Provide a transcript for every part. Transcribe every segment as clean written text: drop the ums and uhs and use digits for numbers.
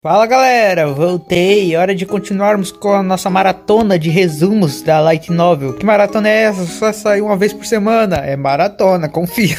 Fala galera, voltei, hora de continuarmos com a nossa maratona de resumos da Light Novel. Que maratona é essa? Só sair uma vez por semana? É maratona, confia.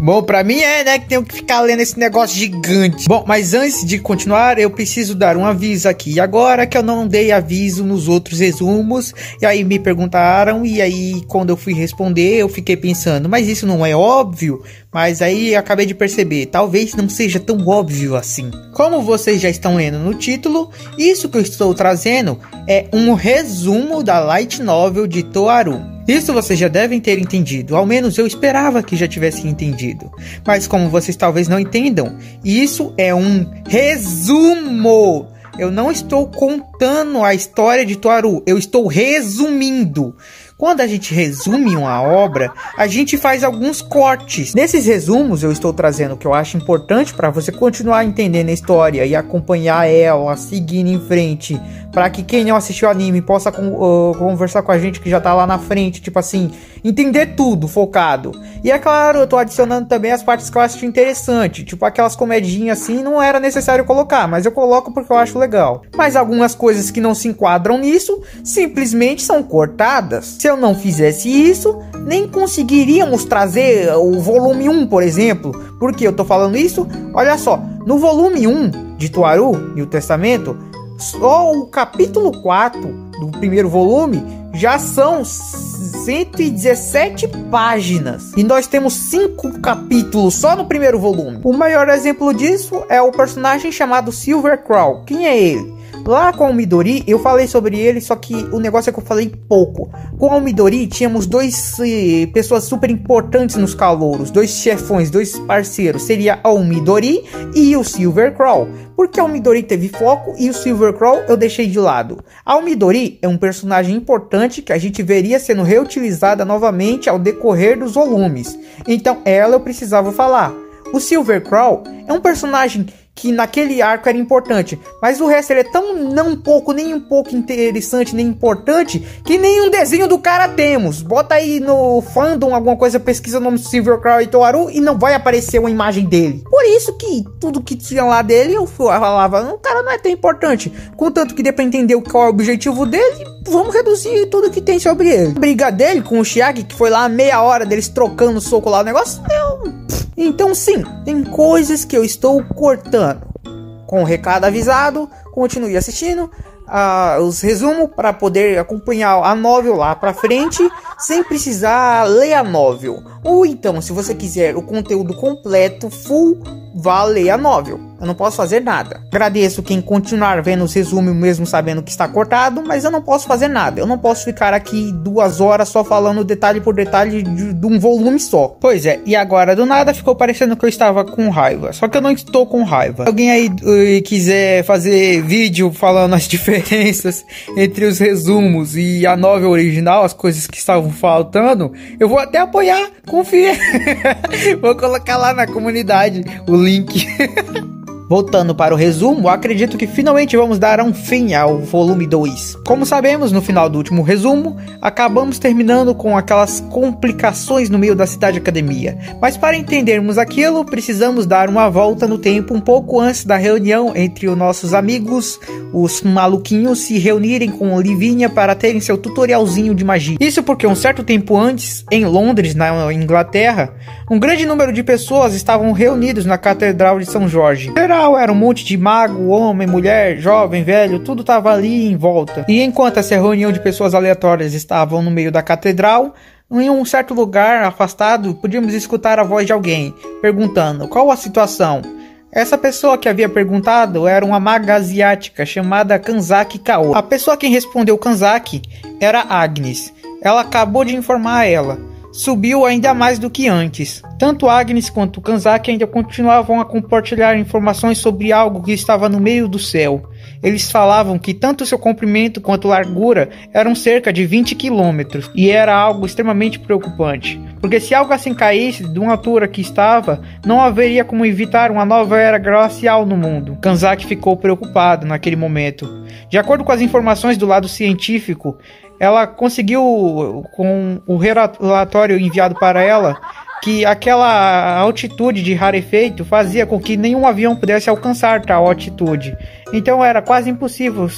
Bom, pra mim né, que tenho que ficar lendo esse negócio gigante. Bom, mas antes de continuar, eu preciso dar um aviso aqui. Agora que eu não dei aviso nos outros resumos, e aí me perguntaram, e aí quando eu fui responder, eu fiquei pensando, mas isso não é óbvio? Mas aí acabei de perceber, talvez não seja tão óbvio assim. Como vocês já estão lendo no título, isso que eu estou trazendo é um resumo da Light Novel de Toaru. Isso vocês já devem ter entendido, ao menos eu esperava que já tivessem entendido. Mas como vocês talvez não entendam, isso é um resumo. Eu não estou contando a história de Toaru, eu estou resumindo. Quando a gente resume uma obra, a gente faz alguns cortes. Nesses resumos eu estou trazendo o que eu acho importante para você continuar entendendo a história e acompanhar ela, seguindo em frente, para que quem não assistiu o anime possa conversar com a gente que já tá lá na frente, tipo assim, entender tudo, focado. E é claro, eu tô adicionando também as partes que eu acho interessante, tipo aquelas comedinhas assim, não era necessário colocar, mas eu coloco porque eu acho legal. Mas algumas coisas que não se enquadram nisso, simplesmente são cortadas. Se eu não fizesse isso, nem conseguiríamos trazer o volume 1, por exemplo. Por que eu tô falando isso? Olha só, no volume 1 de Toaru e o Testamento, só o capítulo 4 do primeiro volume já são 117 páginas. E nós temos 5 capítulos só no primeiro volume. O maior exemplo disso é o personagem chamado Silver Crow. Quem é ele? Lá com o Midori, eu falei sobre ele, só que o negócio é que eu falei pouco. Com o Midori, tínhamos duas pessoas super importantes nos calouros, dois chefões, dois parceiros. Seria o Midori e o Silver Crow. Porque o Midori teve foco e o Silver Crow eu deixei de lado. A Midori é um personagem importante que a gente veria sendo reutilizada novamente ao decorrer dos volumes. Então ela eu precisava falar. O Silver Crow é um personagem que naquele arco era importante, mas o resto ele é tão nem um pouco interessante, nem importante, que nem um desenho do cara temos. Bota aí no fandom alguma coisa, pesquisa o nome Silver Crow e Toaru e não vai aparecer uma imagem dele. Por isso que tudo que tinha lá dele eu falava, o cara não é tão importante. Contanto que dê pra entender qual é o objetivo dele, vamos reduzir tudo que tem sobre ele. A briga dele com o Chiaki, que foi lá meia hora deles trocando soco lá o negócio, então sim, tem coisas que eu estou cortando. Com o recado avisado, continue assistindo os resumos para poder acompanhar a novel lá pra frente, sem precisar ler a novel. Ou então, se você quiser o conteúdo completo, full, vá ler a novel. Eu não posso fazer nada. Agradeço quem continuar vendo os resumos mesmo sabendo que está cortado, mas eu não posso fazer nada. Eu não posso ficar aqui 2 horas só falando detalhe por detalhe de um volume só. Pois é, e agora do nada ficou parecendo que eu estava com raiva. Só que eu não estou com raiva. Se alguém aí quiser fazer vídeo falando as diferenças entre os resumos e a novel original, as coisas que estavam faltando, eu vou até apoiar, confia. Vou colocar lá na comunidade o link. Voltando para o resumo, acredito que finalmente vamos dar um fim ao volume 2. Como sabemos, no final do último resumo, acabamos terminando com aquelas complicações no meio da cidade academia. Mas para entendermos aquilo, precisamos dar uma volta no tempo um pouco antes da reunião entre os nossos amigos, os maluquinhos, se reunirem com Livinha para terem seu tutorialzinho de magia. Isso porque um certo tempo antes, em Londres, na Inglaterra, um grande número de pessoas estavam reunidos na Catedral de São Jorge. Era um monte de mago, homem, mulher, jovem, velho, tudo tava ali em volta. E enquanto essa reunião de pessoas aleatórias estavam no meio da catedral, em um certo lugar afastado, podíamos escutar a voz de alguém, perguntando qual a situação. Essa pessoa que havia perguntado era uma maga asiática chamada Kanzaki Kao. A pessoa quem respondeu Kanzaki era Agnes. Ela acabou de informar a ela. Subiu ainda mais do que antes. Tanto Agnes quanto Kanzaki ainda continuavam a compartilhar informações sobre algo que estava no meio do céu. Eles falavam que tanto seu comprimento quanto largura eram cerca de 20 quilômetros, e era algo extremamente preocupante, porque se algo assim caísse de uma altura que estava, não haveria como evitar uma nova era glacial no mundo. Kanzaki ficou preocupado naquele momento. De acordo com as informações do lado científico, ela conseguiu, com o relatório enviado para ela, que aquela altitude de rarefeito fazia com que nenhum avião pudesse alcançar tal altitude. Então era quase impossível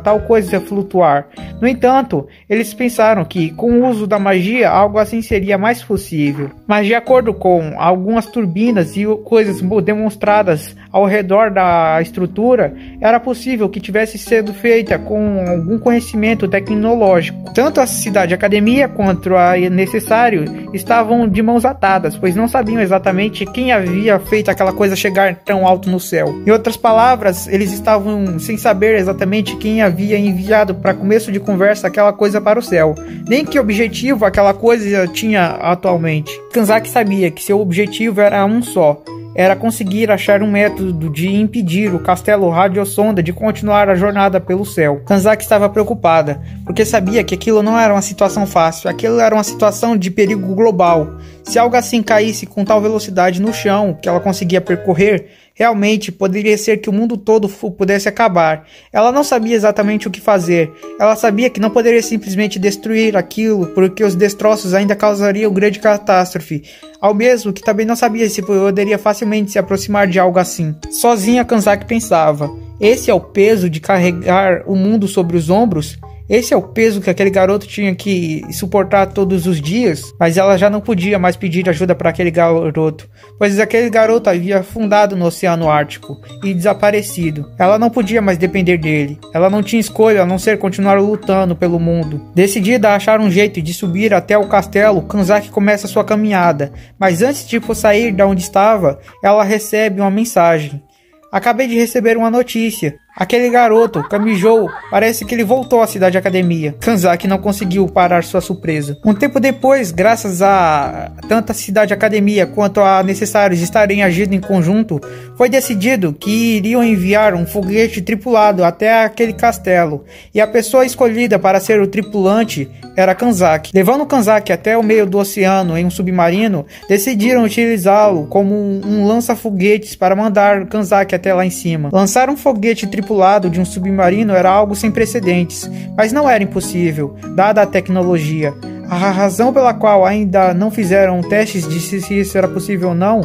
tal coisa flutuar. No entanto, eles pensaram que com o uso da magia algo assim seria mais possível. Mas de acordo com algumas turbinas e coisas demonstradas ao redor da estrutura, era possível que tivesse sido feita com algum conhecimento tecnológico. Tanto a cidade academia quanto a necessário estavam de mãos atadas, pois não sabiam exatamente quem havia feito aquela coisa chegar tão alto no céu. Em outras palavras, eles estavam sem saber exatamente quem havia enviado para começo de conversa aquela coisa para o céu, nem que objetivo aquela coisa tinha atualmente. Kanzaki sabia que seu objetivo era um só: era conseguir achar um método de impedir o castelo radiosonda de continuar a jornada pelo céu. Kanzaki estava preocupada, porque sabia que aquilo não era uma situação fácil, aquilo era uma situação de perigo global. Se algo assim caísse com tal velocidade no chão que ela conseguia percorrer, realmente poderia ser que o mundo todo pudesse acabar. Ela não sabia exatamente o que fazer. Ela sabia que não poderia simplesmente destruir aquilo, porque os destroços ainda causariam grande catástrofe. Ao mesmo que também não sabia se poderia facilmente se aproximar de algo assim. Sozinha, Kanzaki pensava: esse é o peso de carregar o mundo sobre os ombros? Esse é o peso que aquele garoto tinha que suportar todos os dias? Mas ela já não podia mais pedir ajuda para aquele garoto, pois aquele garoto havia afundado no Oceano Ártico e desaparecido. Ela não podia mais depender dele. Ela não tinha escolha a não ser continuar lutando pelo mundo. Decidida a achar um jeito de subir até o castelo, Kanzaki começa sua caminhada. Mas antes de sair de onde estava, ela recebe uma mensagem. Acabei de receber uma notícia. Aquele garoto, Kamijou, parece que ele voltou à cidade academia. Kanzaki não conseguiu parar sua surpresa. Um tempo depois, graças a tanto a cidade academia quanto a necessários estarem agindo em conjunto, foi decidido que iriam enviar um foguete tripulado até aquele castelo. E a pessoa escolhida para ser o tripulante era Kanzaki. Levando Kanzaki até o meio do oceano em um submarino, decidiram utilizá-lo como um lança-foguetes para mandar Kanzaki até lá em cima. Lançar um foguete tripulado de um submarino era algo sem precedentes, mas não era impossível, dada a tecnologia. A razão pela qual ainda não fizeram testes de se isso era possível ou não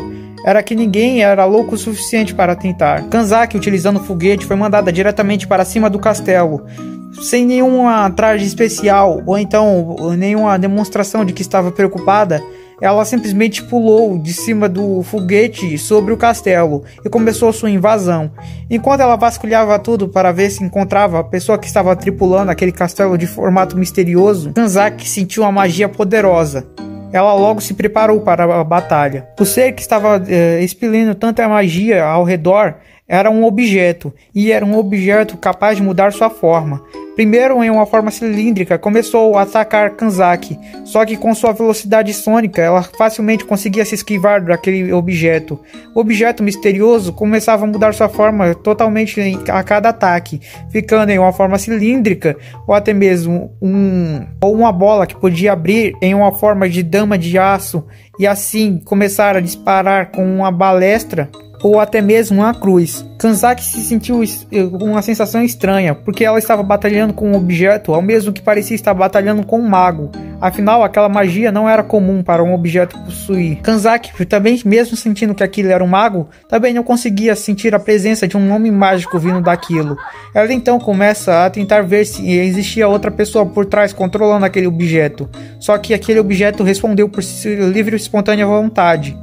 era que ninguém era louco o suficiente para tentar. Kanzaki, utilizando o foguete, foi mandada diretamente para cima do castelo, sem nenhuma traje especial ou então nenhuma demonstração de que estava preocupada. Ela simplesmente pulou de cima do foguete sobre o castelo e começou sua invasão. Enquanto ela vasculhava tudo para ver se encontrava a pessoa que estava tripulando aquele castelo de formato misterioso, Kanzaki sentiu uma magia poderosa. Ela logo se preparou para a batalha. O ser que estava expelindo tanta magia ao redor era um objeto, e era um objeto capaz de mudar sua forma. Primeiro, em uma forma cilíndrica, começou a atacar Kanzaki, só que com sua velocidade sônica, ela facilmente conseguia se esquivar daquele objeto. O objeto misterioso começava a mudar sua forma totalmente a cada ataque, ficando em uma forma cilíndrica, ou até mesmo uma bola que podia abrir em uma forma de dama de aço, e assim começar a disparar com uma balestra, ou até mesmo uma cruz. Kanzaki se sentiu uma sensação estranha, porque ela estava batalhando com um objeto, ao mesmo que parecia estar batalhando com um mago. Afinal, aquela magia não era comum para um objeto possuir. Kanzaki, também mesmo sentindo que aquilo era um mago, também não conseguia sentir a presença de um homem mágico vindo daquilo. Ela então começa a tentar ver se existia outra pessoa por trás controlando aquele objeto. Só que aquele objeto respondeu por livre e espontânea vontade.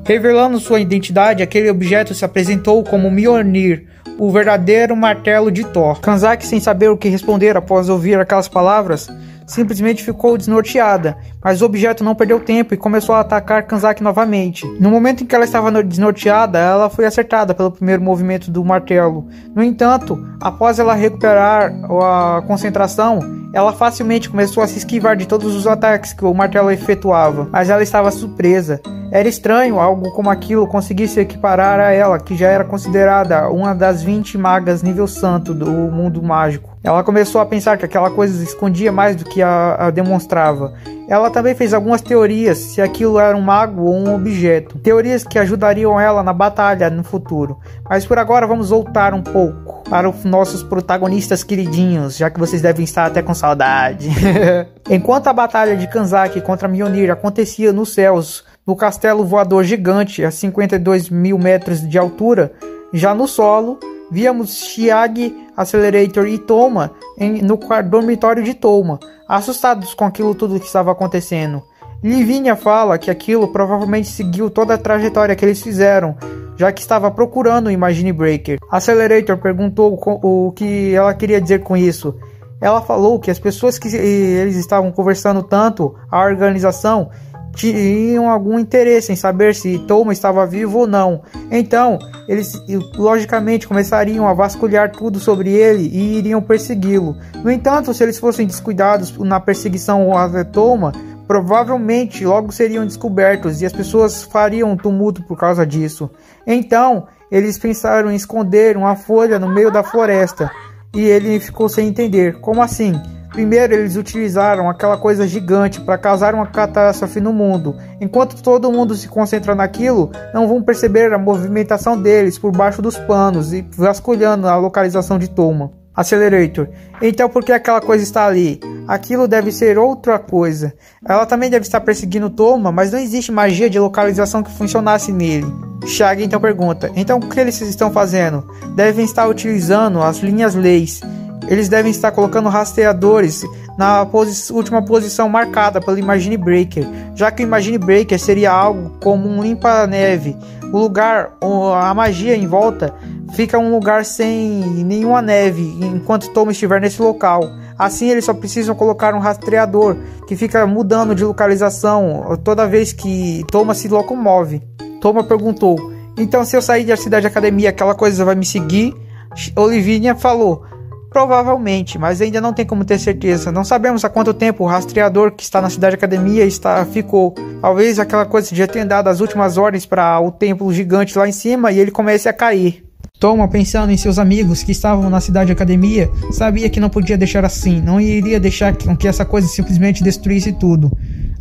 Revelando sua identidade, aquele objeto se apresentou como Mjolnir, o verdadeiro martelo de Thor. Kanzaki, sem saber o que responder após ouvir aquelas palavras, simplesmente ficou desnorteada, mas o objeto não perdeu tempo e começou a atacar Kanzaki novamente. No momento em que ela estava desnorteada, ela foi acertada pelo primeiro movimento do martelo. No entanto, após ela recuperar a concentração, ela facilmente começou a se esquivar de todos os ataques que o martelo efetuava, mas ela estava surpresa. Era estranho algo como aquilo conseguisse equiparar a ela, que já era considerada uma das 20 magas nível santo do mundo mágico. Ela começou a pensar que aquela coisa escondia mais do que a demonstrava. Ela também fez algumas teorias se aquilo era um mago ou um objeto. Teorias que ajudariam ela na batalha no futuro. Mas por agora vamos voltar um pouco para os nossos protagonistas queridinhos, já que vocês devem estar até com saudade. Enquanto a batalha de Kanzaki contra Mjolnir acontecia nos céus, no castelo voador gigante a 52 mil metros de altura. Já no solo, víamos Chiage, Accelerator e Toma no dormitório de Toma, assustados com aquilo tudo que estava acontecendo. Livinha fala que aquilo provavelmente seguiu toda a trajetória que eles fizeram, já que estava procurando o Imagine Breaker. Accelerator perguntou o que ela queria dizer com isso. Ela falou que as pessoas que eles estavam conversando tanto, a organização, tinham algum interesse em saber se Toma estava vivo ou não. Então, eles logicamente começariam a vasculhar tudo sobre ele e iriam persegui-lo. No entanto, se eles fossem descuidados na perseguição a Toma, provavelmente logo seriam descobertos e as pessoas fariam um tumulto por causa disso. Então, eles pensaram em esconder uma folha no meio da floresta. E ele ficou sem entender. Como assim? Primeiro, eles utilizaram aquela coisa gigante para causar uma catástrofe no mundo. Enquanto todo mundo se concentra naquilo, não vão perceber a movimentação deles por baixo dos panos e vasculhando a localização de Toma. Accelerator. Então por que aquela coisa está ali? Aquilo deve ser outra coisa. Ela também deve estar perseguindo Toma, mas não existe magia de localização que funcionasse nele. Chiage então pergunta, então o que eles estão fazendo? Devem estar utilizando as linhas leis. Eles devem estar colocando rastreadores na última posição marcada pelo Imagine Breaker, já que o Imagine Breaker seria algo como um limpa-neve. O lugar, a magia em volta, fica um lugar sem nenhuma neve enquanto Toma estiver nesse local. Assim eles só precisam colocar um rastreador que fica mudando de localização toda vez que Toma se locomove. Toma perguntou, então se eu sair da Cidade Academia aquela coisa vai me seguir? Olivinha falou, provavelmente, mas ainda não tem como ter certeza. Não sabemos há quanto tempo o rastreador que está na Cidade Academia ficou. Talvez aquela coisa já tenha dado as últimas ordens para o templo gigante lá em cima e ele comece a cair. Toma, pensando em seus amigos que estavam na Cidade Academia, sabia que não podia deixar assim, não iria deixar que essa coisa simplesmente destruísse tudo.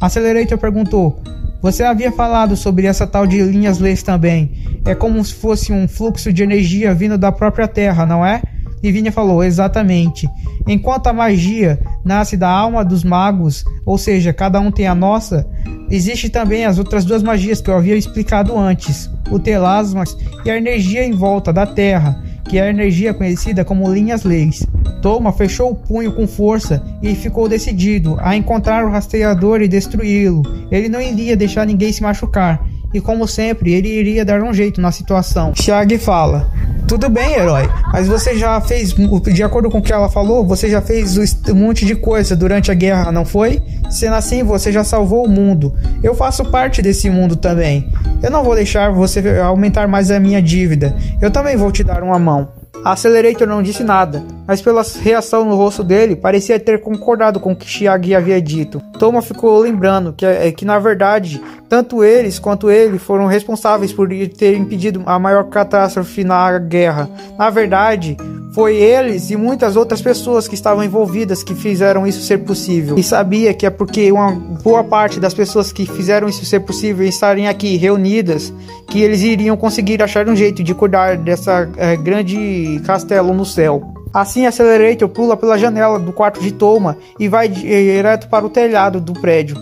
Accelerator perguntou, você havia falado sobre essa tal de linhas leis também. É como se fosse um fluxo de energia vindo da própria Terra, não é? Livinha falou, exatamente. Enquanto a magia nasce da alma dos magos, ou seja, cada um tem a nossa, existe também as outras duas magias que eu havia explicado antes, o Telasmas e a energia em volta da Terra, que é a energia conhecida como linhas leis. Toma fechou o punho com força e ficou decidido a encontrar o rastreador e destruí-lo. Ele não iria deixar ninguém se machucar. E como sempre, ele iria dar um jeito na situação. Chiage fala, tudo bem, herói, mas você já fez, de acordo com o que ela falou, você já fez um monte de coisa durante a guerra, não foi? Sendo assim, você já salvou o mundo. Eu faço parte desse mundo também. Eu não vou deixar você aumentar mais a minha dívida. Eu também vou te dar uma mão. A Accelerator não disse nada, mas pela reação no rosto dele, parecia ter concordado com o que Chiage havia dito. Toma ficou lembrando que na verdade, tanto eles quanto ele foram responsáveis por ter impedido a maior catástrofe na guerra. Na verdade, foi eles e muitas outras pessoas que estavam envolvidas que fizeram isso ser possível. E sabia que é porque uma boa parte das pessoas que fizeram isso ser possível estarem aqui reunidas, que eles iriam conseguir achar um jeito de cuidar dessa grande castelo no céu. Assim, Accelerator pula pela janela do quarto de Toma e vai direto para o telhado do prédio.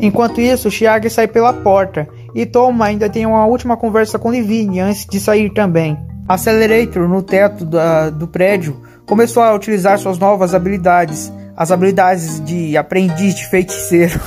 Enquanto isso, Chiage sai pela porta e Toma ainda tem uma última conversa com Livine antes de sair também. Accelerator, no teto do prédio, começou a utilizar suas novas habilidades, as habilidades de aprendiz de feiticeiro.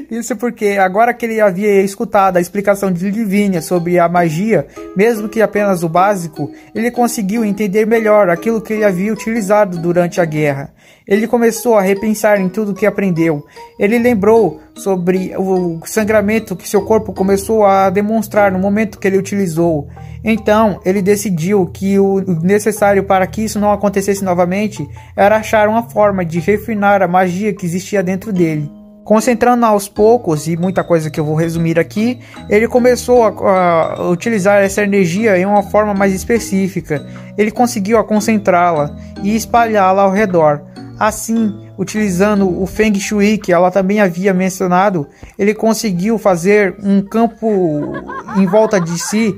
Isso porque agora que ele havia escutado a explicação de Livinha sobre a magia, mesmo que apenas o básico, ele conseguiu entender melhor aquilo que ele havia utilizado durante a guerra. Ele começou a repensar em tudo que aprendeu. Ele lembrou sobre o sangramento que seu corpo começou a demonstrar no momento que ele utilizou. Então, ele decidiu que o necessário para que isso não acontecesse novamente era achar uma forma de refinar a magia que existia dentro dele. Concentrando aos poucos, e muita coisa que eu vou resumir aqui, ele começou a utilizar essa energia em uma forma mais específica. Ele conseguiu concentrá-la e espalhá-la ao redor. Assim, utilizando o Feng Shui que ela também havia mencionado, ele conseguiu fazer um campo em volta de si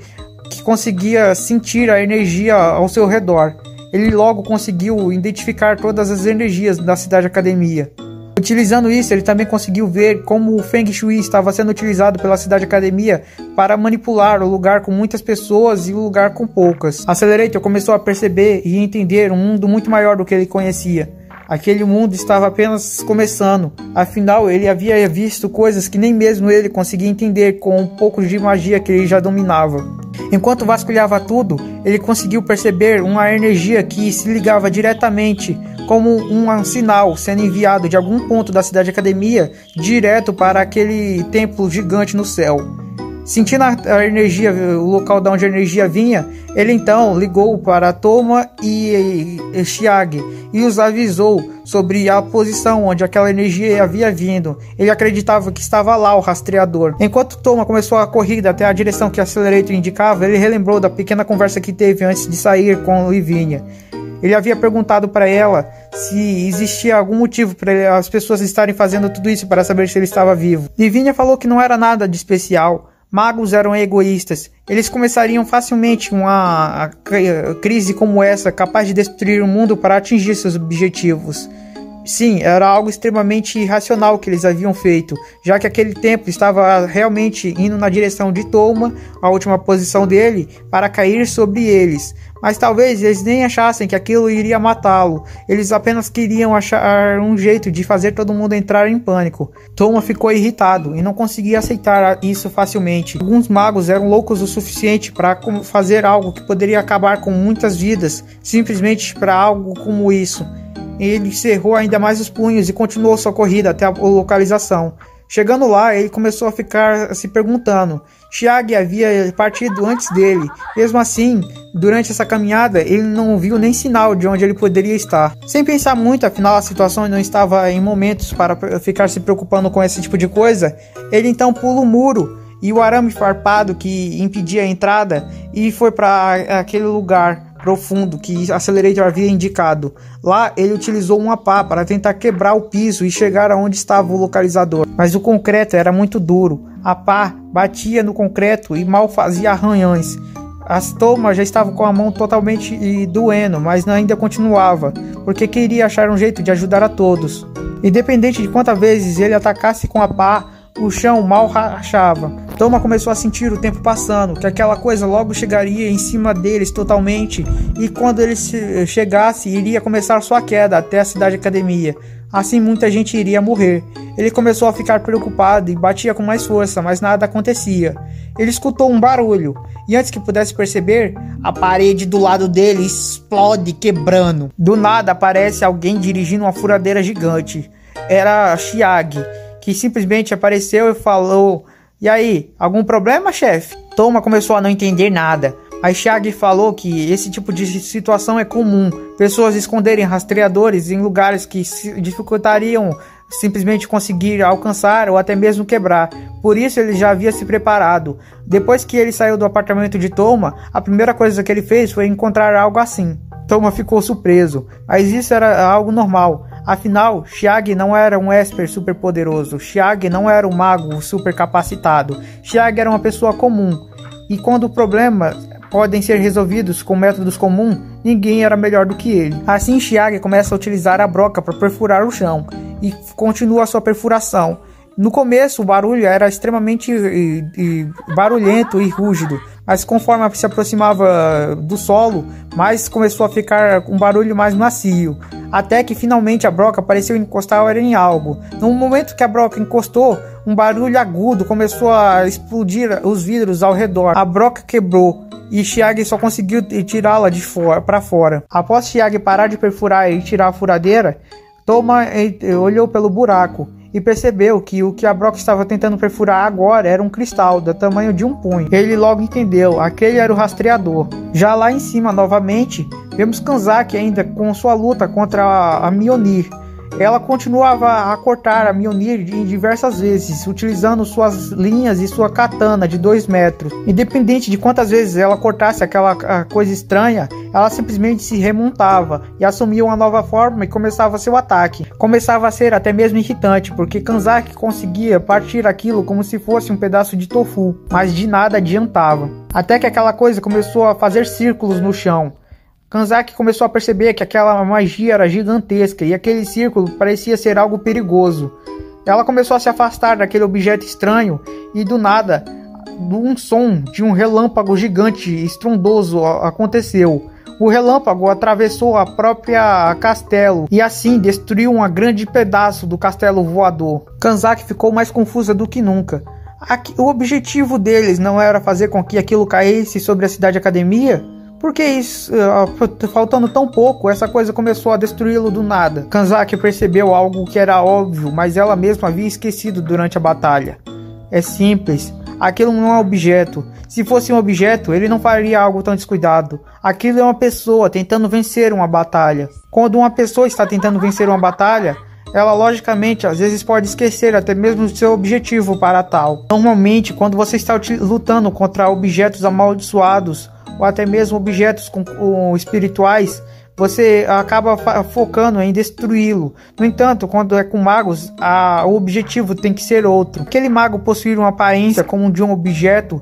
que conseguia sentir a energia ao seu redor. Ele logo conseguiu identificar todas as energias da Cidade Academia. Utilizando isso, ele também conseguiu ver como o Feng Shui estava sendo utilizado pela Cidade Academia para manipular o lugar com muitas pessoas e o lugar com poucas. Accelerator começou a perceber e entender um mundo muito maior do que ele conhecia. Aquele mundo estava apenas começando, afinal ele havia visto coisas que nem mesmo ele conseguia entender com um pouco de magia que ele já dominava. Enquanto vasculhava tudo, ele conseguiu perceber uma energia que se ligava diretamente como um sinal sendo enviado de algum ponto da Cidade Academia direto para aquele templo gigante no céu. Sentindo a energia, o local de onde a energia vinha, ele então ligou para Toma e Chiage e os avisou sobre a posição onde aquela energia havia vindo. Ele acreditava que estava lá o rastreador. Enquanto Toma começou a corrida até a direção que a Accelerator indicava, ele relembrou da pequena conversa que teve antes de sair com Livinha. Ele havia perguntado para ela se existia algum motivo para as pessoas estarem fazendo tudo isso para saber se ele estava vivo. Livinha falou que não era nada de especial. Magos eram egoístas. Eles começariam facilmente uma crise como essa, capaz de destruir o mundo para atingir seus objetivos. Sim, era algo extremamente irracional que eles haviam feito, já que aquele templo estava realmente indo na direção de Toma, a última posição dele, para cair sobre eles. Mas talvez eles nem achassem que aquilo iria matá-lo. Eles apenas queriam achar um jeito de fazer todo mundo entrar em pânico. Toma ficou irritado e não conseguia aceitar isso facilmente. Alguns magos eram loucos o suficiente para fazer algo que poderia acabar com muitas vidas, simplesmente para algo como isso. Ele cerrou ainda mais os punhos e continuou sua corrida até a localização. Chegando lá, ele começou a ficar se perguntando. Chiage havia partido antes dele. Mesmo assim, durante essa caminhada, ele não viu nem sinal de onde ele poderia estar. Sem pensar muito, afinal a situação não estava em momentos para ficar se preocupando com esse tipo de coisa, ele então pula o muro e o arame farpado que impedia a entrada e foi para aquele lugar profundo que Accelerator havia indicado. Lá ele utilizou uma pá para tentar quebrar o piso e chegar aonde estava o localizador, mas o concreto era muito duro. A pá batia no concreto e mal fazia arranhões. As Toma já estava com a mão totalmente doendo, mas ainda continuava, porque queria achar um jeito de ajudar a todos. Independente de quantas vezes ele atacasse com a pá, o chão mal rachava. Toma começou a sentir o tempo passando, que aquela coisa logo chegaria em cima deles totalmente, e quando ele chegasse, iria começar sua queda até a Cidade Academia. Assim muita gente iria morrer. Ele começou a ficar preocupado e batia com mais força, mas nada acontecia. Ele escutou um barulho, e antes que pudesse perceber, a parede do lado dele explode quebrando. Do nada aparece alguém dirigindo uma furadeira gigante. Era Chiage, que simplesmente apareceu e falou: "E aí, algum problema, chefe?" Toma começou a não entender nada. A Chiage falou que esse tipo de situação é comum, pessoas esconderem rastreadores em lugares que dificultariam simplesmente conseguir alcançar ou até mesmo quebrar. Por isso ele já havia se preparado. Depois que ele saiu do apartamento de Toma, a primeira coisa que ele fez foi encontrar algo assim. Toma ficou surpreso, mas isso era algo normal. Afinal, Chiage não era um Esper super poderoso. Chiage não era um mago super capacitado. Chiage era uma pessoa comum. E quando problemas podem ser resolvidos com métodos comuns, ninguém era melhor do que ele. Assim, Chiage começa a utilizar a broca para perfurar o chão e continua a sua perfuração. No começo, o barulho era extremamente barulhento e rúgido, mas conforme se aproximava do solo, mais começou a ficar um barulho mais macio, até que finalmente a broca pareceu encostar em algo. No momento que a broca encostou, um barulho agudo começou a explodir os vidros ao redor. A broca quebrou e Chiage só conseguiu tirá-la de fora para fora. Após Chiage parar de perfurar e tirar a furadeira, Toma olhou pelo buraco e percebeu que o que a broca estava tentando perfurar agora era um cristal do tamanho de um punho. Ele logo entendeu, aquele era o rastreador. Já lá em cima novamente, vemos Kanzaki ainda com sua luta contra a Mjolnir. Ela continuava a cortar a Mjolnir diversas vezes, utilizando suas linhas e sua katana de 2 metros. Independente de quantas vezes ela cortasse aquela coisa estranha, ela simplesmente se remontava e assumia uma nova forma e começava seu ataque. Começava a ser até mesmo irritante, porque Kanzaki conseguia partir aquilo como se fosse um pedaço de tofu, mas de nada adiantava. Até que aquela coisa começou a fazer círculos no chão. Kanzaki começou a perceber que aquela magia era gigantesca e aquele círculo parecia ser algo perigoso. Ela começou a se afastar daquele objeto estranho e do nada, um som de um relâmpago gigante e estrondoso aconteceu. O relâmpago atravessou a própria castelo e assim destruiu um grande pedaço do castelo voador. Kanzaki ficou mais confusa do que nunca. O objetivo deles não era fazer com que aquilo caísse sobre a cidade academia? Por que isso, faltando tão pouco, essa coisa começou a destruí-lo do nada? Kanzaki percebeu algo que era óbvio, mas ela mesma havia esquecido durante a batalha. É simples, aquilo não é um objeto. Se fosse um objeto, ele não faria algo tão descuidado. Aquilo é uma pessoa tentando vencer uma batalha. Quando uma pessoa está tentando vencer uma batalha, ela logicamente às vezes pode esquecer até mesmo o seu objetivo para tal. Normalmente, quando você está lutando contra objetos amaldiçoados, ou até mesmo objetos espirituais, você acaba focando em destruí-lo. No entanto, quando é com magos, o objetivo tem que ser outro. Aquele mago possuir uma aparência como de um objeto,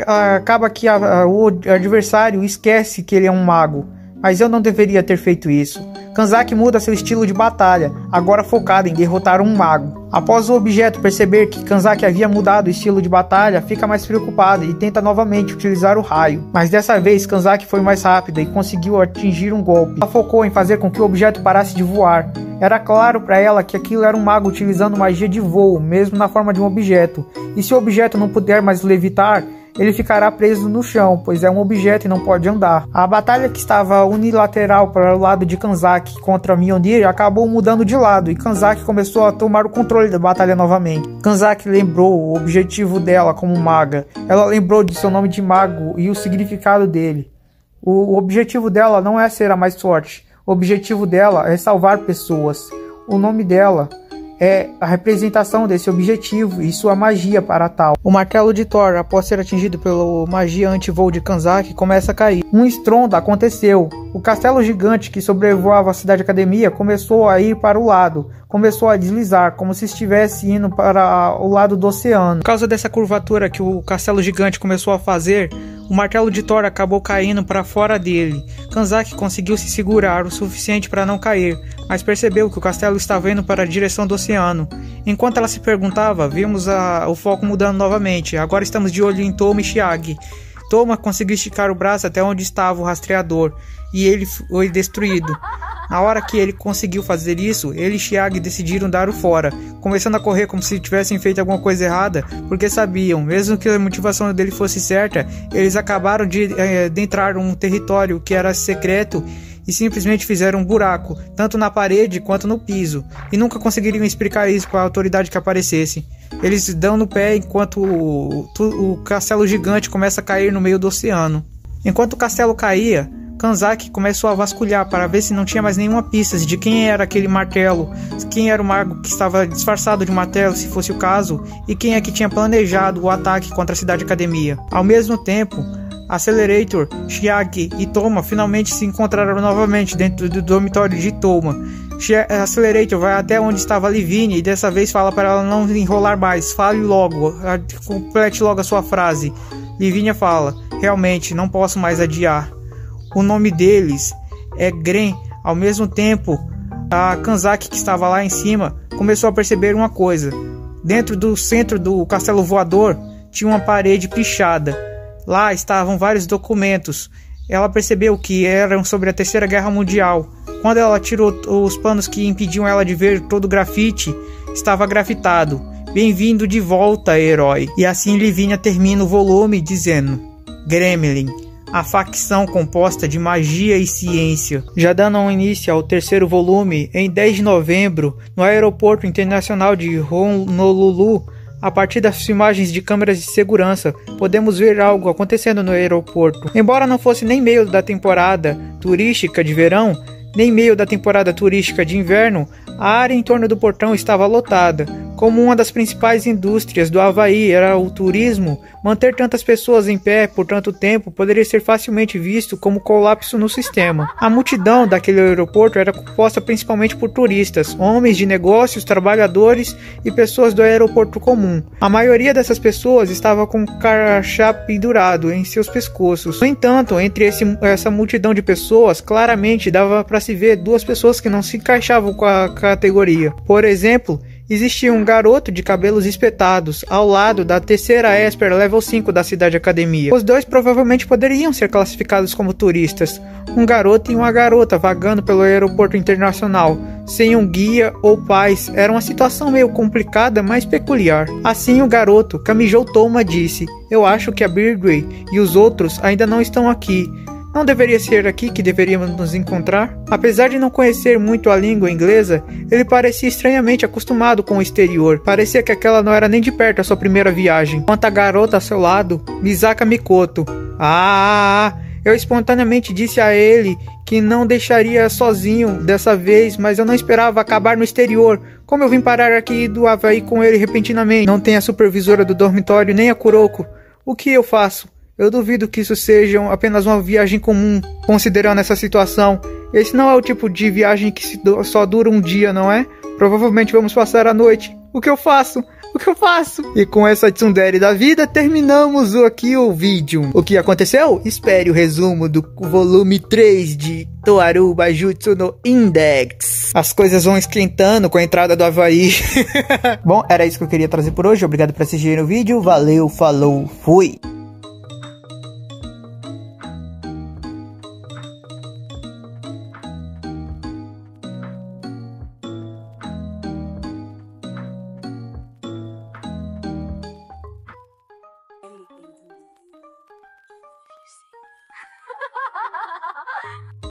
acaba que o adversário esquece que ele é um mago. Mas eu não deveria ter feito isso. Kanzaki muda seu estilo de batalha, agora focado em derrotar um mago. Após o objeto perceber que Kanzaki havia mudado o estilo de batalha, fica mais preocupado e tenta novamente utilizar o raio. Mas dessa vez Kanzaki foi mais rápida e conseguiu atingir um golpe. Ela focou em fazer com que o objeto parasse de voar. Era claro para ela que aquilo era um mago utilizando magia de voo, mesmo na forma de um objeto. E se o objeto não puder mais levitar, ele ficará preso no chão, pois é um objeto e não pode andar. A batalha que estava unilateral para o lado de Kanzaki contra Mjolnir acabou mudando de lado e Kanzaki começou a tomar o controle da batalha novamente. Kanzaki lembrou o objetivo dela como maga. Ela lembrou de seu nome de mago e o significado dele. O objetivo dela não é ser a mais forte. O objetivo dela é salvar pessoas. O nome dela é a representação desse objetivo e sua magia para tal. O martelo de Thor, após ser atingido pela magia anti-voo de Kanzaki, começa a cair. Um estrondo aconteceu. O castelo gigante que sobrevoava a cidade academia começou a ir para o lado. Começou a deslizar, como se estivesse indo para o lado do oceano. Por causa dessa curvatura que o castelo gigante começou a fazer, o martelo de Thor acabou caindo para fora dele. Kanzaki conseguiu se segurar o suficiente para não cair, mas percebeu que o castelo estava indo para a direção do oceano. Enquanto ela se perguntava, vimos o foco mudando novamente. Agora estamos de olho em Toma e Chiagi. Toma conseguiu esticar o braço até onde estava o rastreador, e ele foi destruído. Na hora que ele conseguiu fazer isso, ele e Chiagi decidiram dar o fora, começando a correr como se tivessem feito alguma coisa errada, porque sabiam, mesmo que a motivação dele fosse certa, eles acabaram de adentrar um território que era secreto e simplesmente fizeram um buraco, tanto na parede quanto no piso, e nunca conseguiriam explicar isso para a autoridade que aparecesse. Eles dão no pé enquanto o castelo gigante começa a cair no meio do oceano. Enquanto o castelo caía, Kanzaki começou a vasculhar para ver se não tinha mais nenhuma pista de quem era aquele martelo, quem era o mago que estava disfarçado de martelo, se fosse o caso, e quem é que tinha planejado o ataque contra a cidade academia. Ao mesmo tempo, Accelerator, Chiagi e Toma finalmente se encontraram novamente dentro do dormitório de Toma. Accelerator vai até onde estava Livine e dessa vez fala para ela não enrolar mais, fale logo, complete logo a sua frase. Livine fala, realmente não posso mais adiar. O nome deles é Gren. Ao mesmo tempo, a Kanzaki, que estava lá em cima, começou a perceber uma coisa. Dentro do centro do castelo voador tinha uma parede pichada. Lá estavam vários documentos. Ela percebeu que eram sobre a Terceira Guerra Mundial. Quando ela tirou os panos que impediam ela de ver todo o grafite, estava grafitado: "Bem-vindo de volta, herói." E assim Livinha termina o volume dizendo: Gremlin, a facção composta de magia e ciência. Já dando um início ao terceiro volume, em 10 de novembro, no aeroporto internacional de Honolulu, a partir das filmagens de câmeras de segurança, podemos ver algo acontecendo no aeroporto. Embora não fosse nem meio da temporada turística de verão, nem meio da temporada turística de inverno, a área em torno do portão estava lotada. Como uma das principais indústrias do Havaí era o turismo, manter tantas pessoas em pé por tanto tempo poderia ser facilmente visto como colapso no sistema. A multidão daquele aeroporto era composta principalmente por turistas, homens de negócios, trabalhadores e pessoas do aeroporto comum. A maioria dessas pessoas estava com crachá pendurado em seus pescoços. No entanto, entre essa multidão de pessoas, claramente dava para se ver duas pessoas que não se encaixavam com a categoria. Por exemplo, existia um garoto de cabelos espetados ao lado da terceira Esper Level 5 da Cidade Academia. Os dois provavelmente poderiam ser classificados como turistas. Um garoto e uma garota vagando pelo aeroporto internacional, sem um guia ou pais. Era uma situação meio complicada, mas peculiar. Assim, o garoto, Kamijou Toma, disse: "Eu acho que a Birdway e os outros ainda não estão aqui. Não deveria ser aqui que deveríamos nos encontrar?" Apesar de não conhecer muito a língua inglesa, ele parecia estranhamente acostumado com o exterior. Parecia que aquela não era nem de perto a sua primeira viagem. Quanto à garota ao seu lado, Misaka Mikoto. Eu espontaneamente disse a ele que não deixaria sozinho dessa vez, mas eu não esperava acabar no exterior. Como eu vim parar aqui do Havaí com ele repentinamente? Não tem a supervisora do dormitório nem a Kuroko. O que eu faço? Eu duvido que isso seja apenas uma viagem comum, considerando essa situação. Esse não é o tipo de viagem que só dura um dia, não é? Provavelmente vamos passar a noite. O que eu faço? O que eu faço? E com essa tsundere da vida, terminamos aqui o vídeo. O que aconteceu? Espere o resumo do volume 3 de Toaru Bajutsu no Index. As coisas vão esquentando com a entrada do Havaí. Bom, era isso que eu queria trazer por hoje. Obrigado por assistir o vídeo. Valeu, falou, fui!